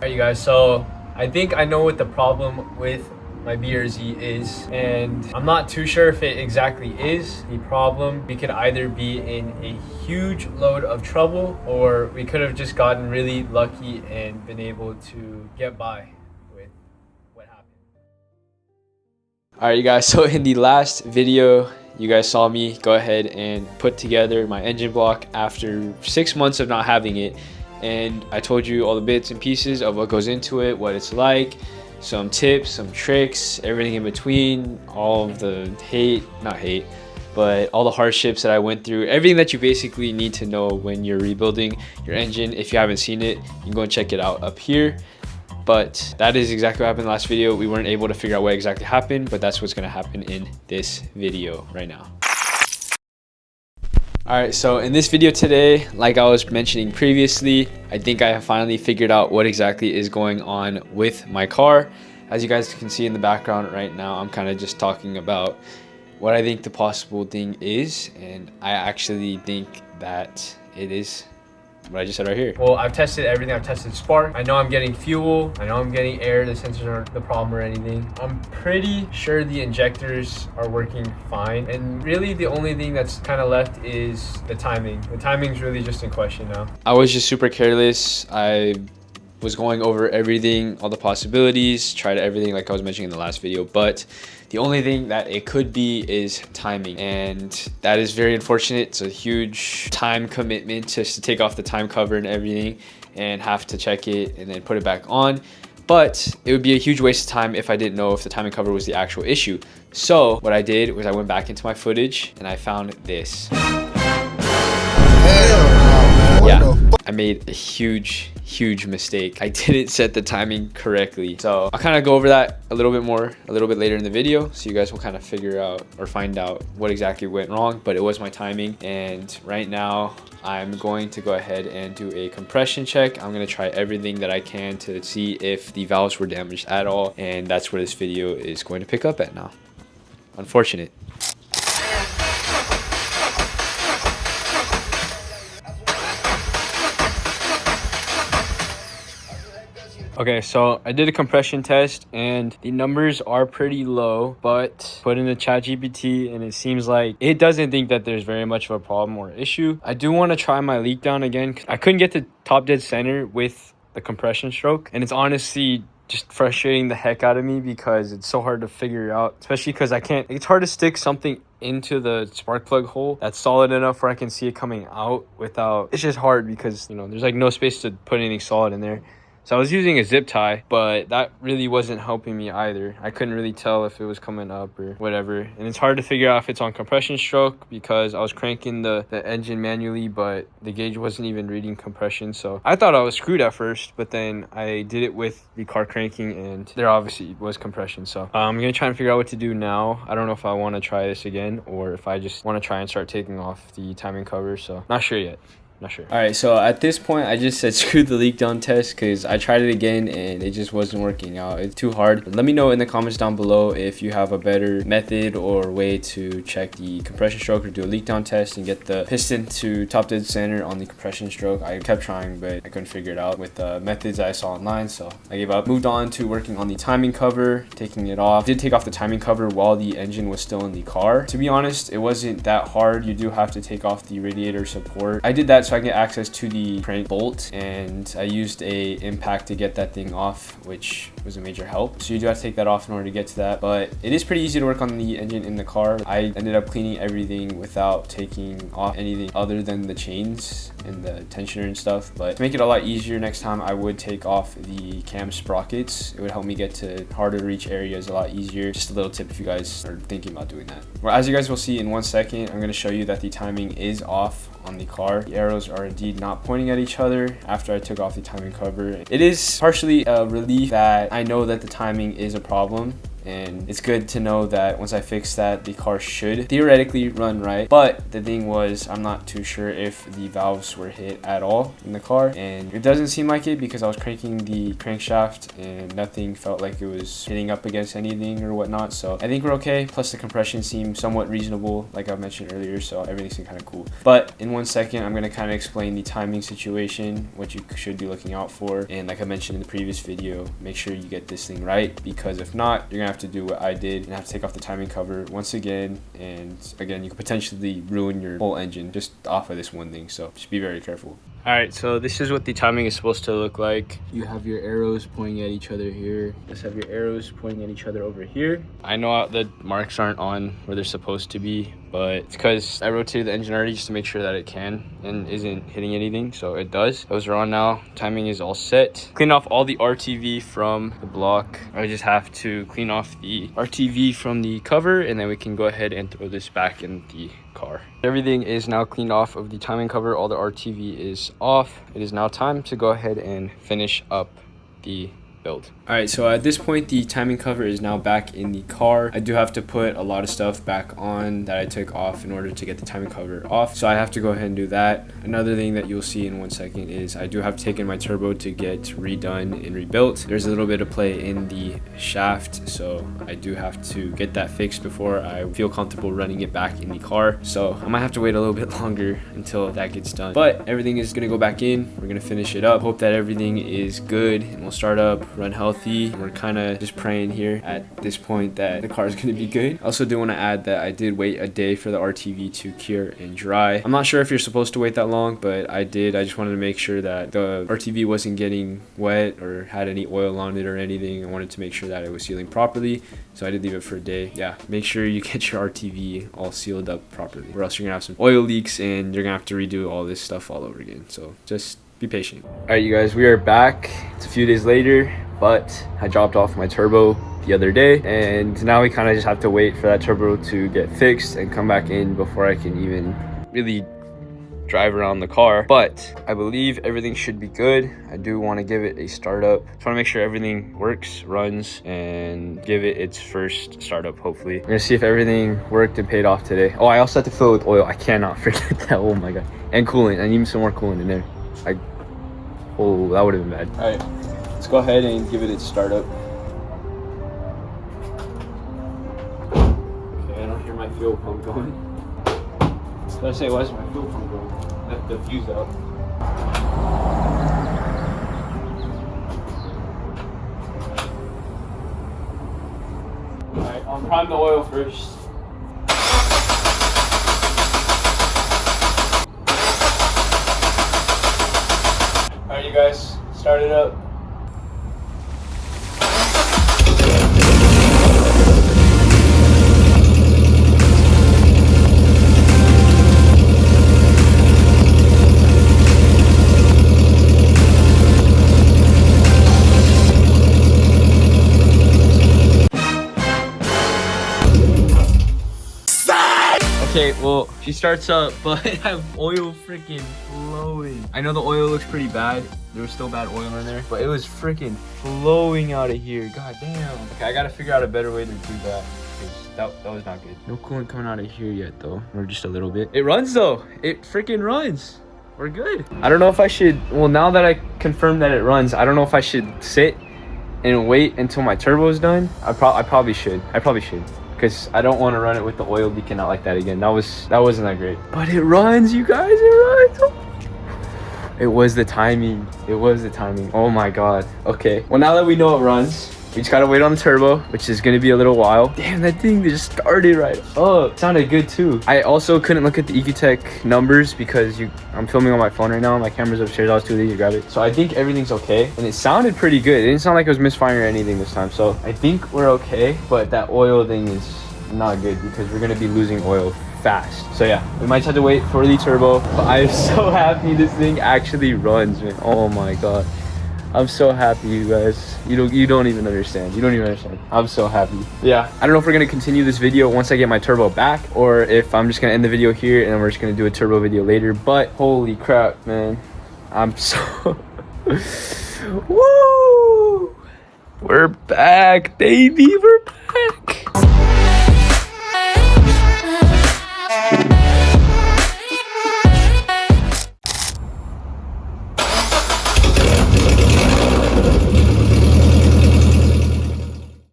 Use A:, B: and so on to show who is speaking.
A: Alright you guys, so I think I know what the problem with my BRZ is, and I'm not too sure if it exactly is the problem. We could either be in a huge load of trouble, or we could have just gotten really lucky and been able to get by with what happened. Alright you guys, so in the last video you guys saw me go ahead and put together my engine block after 6 months of not having it, and I told you all the bits and pieces of what goes into it, what it's like, some tips, some tricks, everything in between, all of the not hate, but all the hardships that I went through, everything that you basically need to know when you're rebuilding your engine. If you haven't seen it, you can go and check it out up here. But that is exactly what happened in the last video. We weren't able to figure out what exactly happened, but that's what's going to happen in this video right now. Alright, so in this video today, like I was mentioning previously, I think I have finally figured out what exactly is going on with my car. As you guys can see in the background right now, I'm kind of just talking about what I think the possible thing is, and I actually think that it is what I just said right here. Well, I've tested everything. I've tested spark. I know I'm getting fuel. I know I'm getting air. The sensors aren't the problem or anything. I'm pretty sure the injectors are working fine. And really the only thing that's kind of left is the timing. The timing's really just in question now. I was just super careless. I was going over everything, all the possibilities, tried everything like I was mentioning in the last video, but the only thing that it could be is timing, and that is very unfortunate. It's a huge time commitment just to take off the time cover and everything and have to check it and then put it back on. But it would be a huge waste of time if I didn't know if the timing cover was the actual issue. So what I did was I went back into my footage and I found this. Yeah, I made a huge mistake. I didn't set the timing correctly. So I'll kind of go over that a little bit more a little bit later in the video, so you guys will kind of figure out or find out what exactly went wrong. But it was my timing, and right now I'm going to go ahead and do a compression check. I'm going to try everything that I can to see if the valves were damaged at all, and that's where this video is going to pick up at now. Unfortunate. Okay, so I did a compression test and the numbers are pretty low, but put in the ChatGPT and it seems like it doesn't think that there's very much of a problem or issue. I do want to try my leak down again. I couldn't get to top dead center with the compression stroke, and it's honestly just frustrating the heck out of me because it's so hard to figure out, especially because it's hard to stick something into the spark plug hole that's solid enough where I can see it coming out without, it's just hard because, you know, there's like no space to put anything solid in there. So I was using a zip tie, but that really wasn't helping me either. I couldn't really tell if it was coming up or whatever. And it's hard to figure out if it's on compression stroke because I was cranking the engine manually, but the gauge wasn't even reading compression. So I thought I was screwed at first, but then I did it with the car cranking and there obviously was compression. So I'm going to try and figure out what to do now. I don't know if I want to try this again or if I just want to try and start taking off the timing cover. So not sure yet. Not sure. All right, so at this point I just said screw the leak down test because I tried it again and it just wasn't working out. It's too hard. Let me know in the comments down below if you have a better method or way to check the compression stroke or do a leak down test and get the piston to top dead center on the compression stroke. I kept trying, but I couldn't figure it out with the methods I saw online, so I gave up. Moved on to working on the timing cover, taking it off. I did take off the timing cover while the engine was still in the car. To be honest, it wasn't that hard. You do have to take off the radiator support. I did that so I can get access to the crank bolt, and I used a impact to get that thing off, which was a major help. So you do have to take that off in order to get to that, but it is pretty easy to work on the engine in the car. I ended up cleaning everything without taking off anything other than the chains and the tensioner and stuff. But to make it a lot easier next time, I would take off the cam sprockets. It would help me get to harder to reach areas a lot easier. Just a little tip if you guys are thinking about doing that. Well, as you guys will see in 1 second, I'm going to show you that the timing is off on the car. The arrows are indeed not pointing at each other after I took off the timing cover. It is partially a relief that I know that the timing is a problem, and it's good to know that once I fix that, the car should theoretically run right. But the thing was, I'm not too sure if the valves were hit at all in the car, and it doesn't seem like it because I was cranking the crankshaft and nothing felt like it was hitting up against anything or whatnot. So I think we're okay. Plus the compression seemed somewhat reasonable, like I mentioned earlier, so everything seemed kind of cool. But in 1 second, I'm going to kind of explain the timing situation, what you should be looking out for, and like I mentioned in the previous video, make sure you get this thing right, because if not, you're gonna have to do what I did and have to take off the timing cover once again, and again, you could potentially ruin your whole engine just off of this one thing, so just be very careful. All right, so this is what the timing is supposed to look like. You have your arrows pointing at each other here. Just have your arrows pointing at each other over here. I know the marks aren't on where they're supposed to be, but it's because I rotated the engine already just to make sure that it can and isn't hitting anything, so it does. Those are on now. Timing is all set. Clean off all the RTV from the block. I just have to clean off the RTV from the cover, and then we can go ahead and throw this back in the car. Everything is now cleaned off of the timing cover. All the RTV is off. It is now time to go ahead and finish up the build. All right, so at this point the timing cover is now back in the car. I do have to put a lot of stuff back on that I took off in order to get the timing cover off, so I have to go ahead and do that. Another thing that you'll see in 1 second is I do have taken my turbo to get redone and rebuilt. There's a little bit of play in the shaft, so I do have to get that fixed before I feel comfortable running it back in the car. So I might have to wait a little bit longer until that gets done, but everything is gonna go back in. We're gonna finish it up. Hope that everything is good and we'll start up, run healthy. We're kind of just praying here at this point that the car is going to be good. I also do want to add that I did wait a day for the RTV to cure and dry. I'm not sure if you're supposed to wait that long, but I did. I just wanted to make sure that the RTV wasn't getting wet or had any oil on it or anything. I wanted to make sure that it was sealing properly, so I did leave it for a day. Yeah, make sure you get your RTV all sealed up properly, or else you're gonna have some oil leaks and you're gonna have to redo all this stuff all over again. So just be patient. All right, you guys, we are back. It's a few days later, but I dropped off my turbo the other day, and now we kind of just have to wait for that turbo to get fixed and come back in before I can even really drive around the car. But I believe everything should be good. I do want to give it a startup. Just want to make sure everything works, runs, and give it its first startup, hopefully. We're gonna see if everything worked and paid off today. Oh, I also have to fill it with oil. I cannot forget that. Oh my god. And coolant. I need some more coolant in there. Oh, that would have been bad. All right, let's go ahead and give it its startup. Okay, I don't hear my fuel pump going. What did I say? Why is my fuel pump going? Left the fuse out. All right, I'll prime the oil first. All right, you guys, start it up. Okay, well, she starts up, but I have oil freaking flowing. I know the oil looks pretty bad. There was still bad oil in there, but it was freaking flowing out of here. God damn. Okay, I gotta figure out a better way to do that, because that was not good. No coolant coming out of here yet, though, or just a little bit. It runs, though. It freaking runs. We're good. I don't know if I should, well, now that I confirmed that it runs, I don't know if I should sit and wait until my turbo is done. I probably should. Because I don't want to run it with the oil leaking out like that again. That wasn't that great. But it runs, you guys, it runs. It was the timing. It was the timing. Oh my god. Okay. Well, now that we know it runs, we just gotta wait on the turbo, which is gonna be a little while. Damn, that thing just started right up. It sounded good too. I also couldn't look at the EcoTech numbers because I'm filming on my phone right now. My camera's upstairs. I was too lazy to grab it. So I think everything's okay. And it sounded pretty good. It didn't sound like it was misfiring or anything this time. So I think we're okay. But that oil thing is not good because we're gonna be losing oil fast. So yeah, we might have to wait for the turbo. But I'm so happy this thing actually runs, man. Oh my god. I'm so happy, you guys. You don't even understand. You don't even understand. I'm so happy. Yeah, I don't know if we're gonna continue this video once I get my turbo back, or if I'm just gonna end the video here and then we're just gonna do a turbo video later. But holy crap, man. I'm so woo! We're back, baby. We're back.